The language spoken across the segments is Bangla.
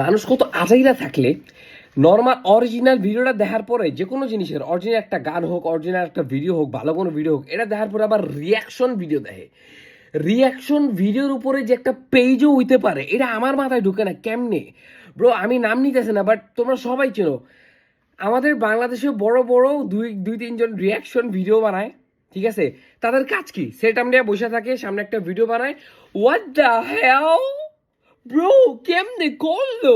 মানুষ কত আজাইরা থাকলে নর্মাল অরিজিনাল ভিডিওটা দেখার পরে যে কোনো জিনিসের অরিজিনাল একটা গান হোক, অরিজিনাল একটা ভিডিও হোক, ভালো কোনো ভিডিও হোক, এটা দেখার পরে আবার রিয়াকশন ভিডিও দেখে। রিয়াকশন ভিডিওর উপরে যে একটা পেজও হইতে পারে, এটা আমার মাথায় ঢুকে না কেমনে। ব্রো আমি নাম নিতেছি না, বাট তোমরা সবাই চেনো আমাদের বাংলাদেশে বড় বড় দুই তিনজন রিয়াকশন ভিডিও বানায়, ঠিক আছে? তাদের কাজ কি? সেটা আমরা বসে থাকে, সামনে একটা ভিডিও বানায়, হোয়াট দ্য হেল ব্রো, কেমনে করলো,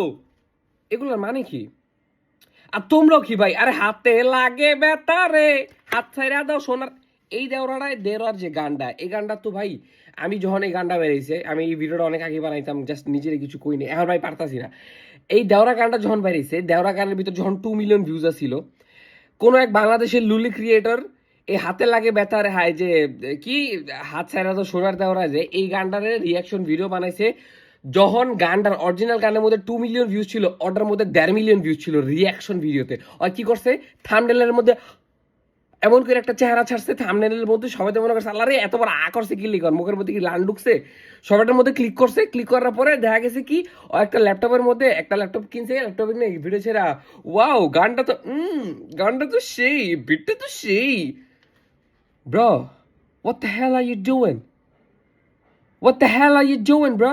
এগুলোর মানে কি? আর তোমরাও কি ভাই, আরে হাতে লাগে ব্যথা রে, হাত ছাইরা দাও সোনার। এই দেওরাটায় দেওরার যে গানটা, এই গানটা তো ভাই আমি যখন এই গানটা বেরিয়েছে, আমি এই ভিডিওটা অনেক আগে বানাইতাম, জাস্ট নিজের কিছু কই নেই, এখন ভাই পারতাছি না। এই দেওরা গানটা যখন বেরিয়েছে, দেওরা গানের ভিতর যখন 2 মিলিয়ন ভিউজ ছিল, কোনো এক বাংলাদেশের লুলি ক্রিয়েটর এই হাতে লাগে ব্যথার হায় যে কি হাত ছাইরা দাও সোনার দেওরা, যে এই গানটার রিয়াকশন ভিডিও বানাইছে। যখন গানটার অরিজিনাল গানের মধ্যে 2 মিলিয়ন ভিউজ ছিল, ওটার মধ্যে 1.5 মিলিয়ন ভিউজ ছিল রিয়াকশন ভিডিওতে। আর কি করছে, থাম্বনেলের মধ্যে এমন করে একটা চেহারা ছাড়ছে, থাম্বনেলের মধ্যে সবাই তো মনে করছে আল্লাহ রে এত বড় আ করছে, কি লিখর মুখের মধ্যে কি লান ঢুকছে, সবাইটার মধ্যে ক্লিক করছে। ক্লিক করার পরে দেখা গেছে কি ও একটা ল্যাপটপের মধ্যে একটা ল্যাপটপ কিনছে, ল্যাপটপে নিয়ে ভিডিও ছেড়া, ওয়াও গানটা তো সেই, বিটটা তো সেই। Bro, what the hell are you doing? What the hell are you doing, bro?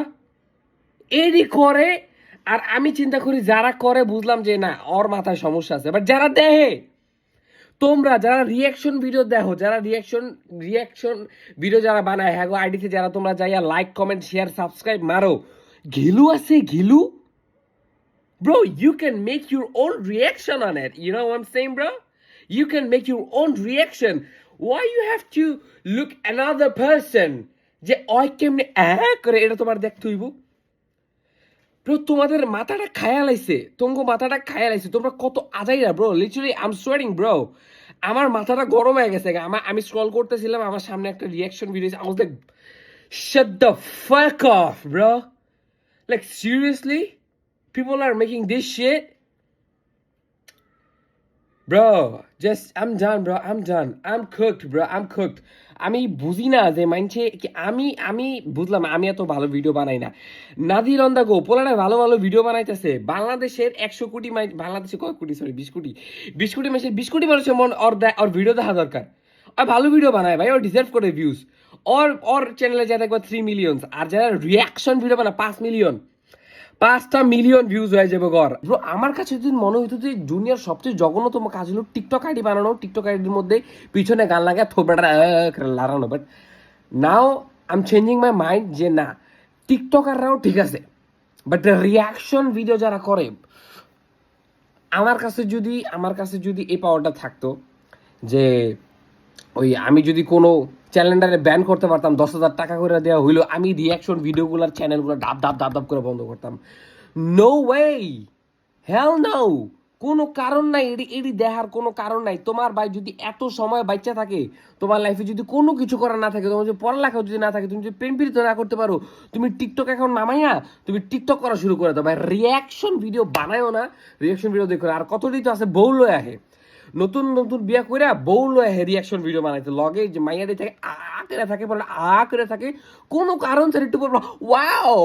এরই করে। আর আমি চিন্তা করি যারা করে বুঝলাম যে না ওর মাথায় সমস্যা আছে, বাট যারা দেহে, তোমরা যারা রিয়াকশন ভিডিও দেখো, যারা রিয়াকশন ভিডিও যারা বানায়, হ্যাঁ গো আইডিতে যারা তোমরা যাইয়া লাইক কমেন্ট শেয়ার সাবস্ক্রাইব মারো, ঘিলু আছে ঘিলু। Bro, you can make your own reaction on it. You know what I'm saying, bro? You can make your own reaction. Why you have to look another person? যে ওই কেমনে করে এটা তোমার দেখতে হইব। ব্রো তোমাদের মাথাটা খায়ালাইছে, তোমাকে মাথাটা খায়ালাইছে, তোমরা কত আজাইরা bro, literally I am swearing bro. আমার মাথাটা গরম হয়ে গেছে। আমি স্ক্রল করতেছিলাম, আমার সামনে একটা reaction video, I was like shut the fuck of bro, like seriously people are making this shit, bro. Just I'm done, bro. I'm done. I'm cooked, bro. I'm cooked. আমি বুঝি না যে মানছে কি, আমি বুঝলাম আমি এত ভালো ভিডিও বানাই না। নাদির অন দা গো পোলারা ভালো ভালো ভিডিও বানাইতেছে। বাংলাদেশের 100 কোটি বাংলাদেশে কয় কোটি, সরি 20 কোটি, 20 কোটি মানুষের 20 কোটি মানুষের মন ওর ভিডিও দেখা দরকার। আর ভালো ভিডিও বানায় ভাই, ওর ডিজার্ভ করে ভিউজ। ওর চ্যানেলে যা দেখবো 3 মিলিয়ন, আর যারা রিয়াকশন ভিডিও বানায় 5 মিলিয়ন, 5টা মিলিয়ন ভিউজ হয়ে যাবে গড়। ব্রো আমার কাছে যদি মনে হইতো যে দুনিয়ার সবচেয়ে জঘন্যতম কাজ হলো টিকটক আইডি বানানো, টিকটক আইডির মধ্যে পিছনে গান লাগে থোবড়া লাগানো, but now I am changing my mind যে না, টিকটকাররাও ঠিক আছে, বাট রিয়াকশন ভিডিও যারা করে, আমার কাছে যদি এই পাওয়ারটা থাকতো যে ওই আমি যদি কোনো চ্যানেলটারে ব্যান করতে পারতাম, 10,000 টাকা করে দেওয়া হইলো, আমি রিয়াকশন ভিডিওগুলোর চ্যানেলগুলো ডাব করে বন্ধ করতাম। নো ওয়ে, হেল নো, কোনো কারণ নাই, এটি দেখার কোনো কারণ নাই। তোমার ভাই যদি এত সময় বাচ্চা থাকে, তোমার লাইফে যদি কোনো কিছু করার না থাকে, তোমার যদি পড়ালেখা যদি না থাকে, তুমি যদি প্রেম প্রীতি না করতে পারো, তুমি টিকটক এখন নামাইয়া তুমি টিকটক করা শুরু করে দাও ভাই। রিয়াকশন ভিডিও বানায়ও না, রিয়াকশন ভিডিও দেখো। আর কতটি তো আছে বউ লয়ে আহে, নতুন নতুন বিয়া কইরা বউ লয়ে রিয়াকশন ভিডিও বানাইতে, লগে যে মাইয়া দিয়ে থাকে আ করে থাকে, বলে আ করে থাকে, কোনো কারণ ছাড়া একটু বলবো ওয়াও।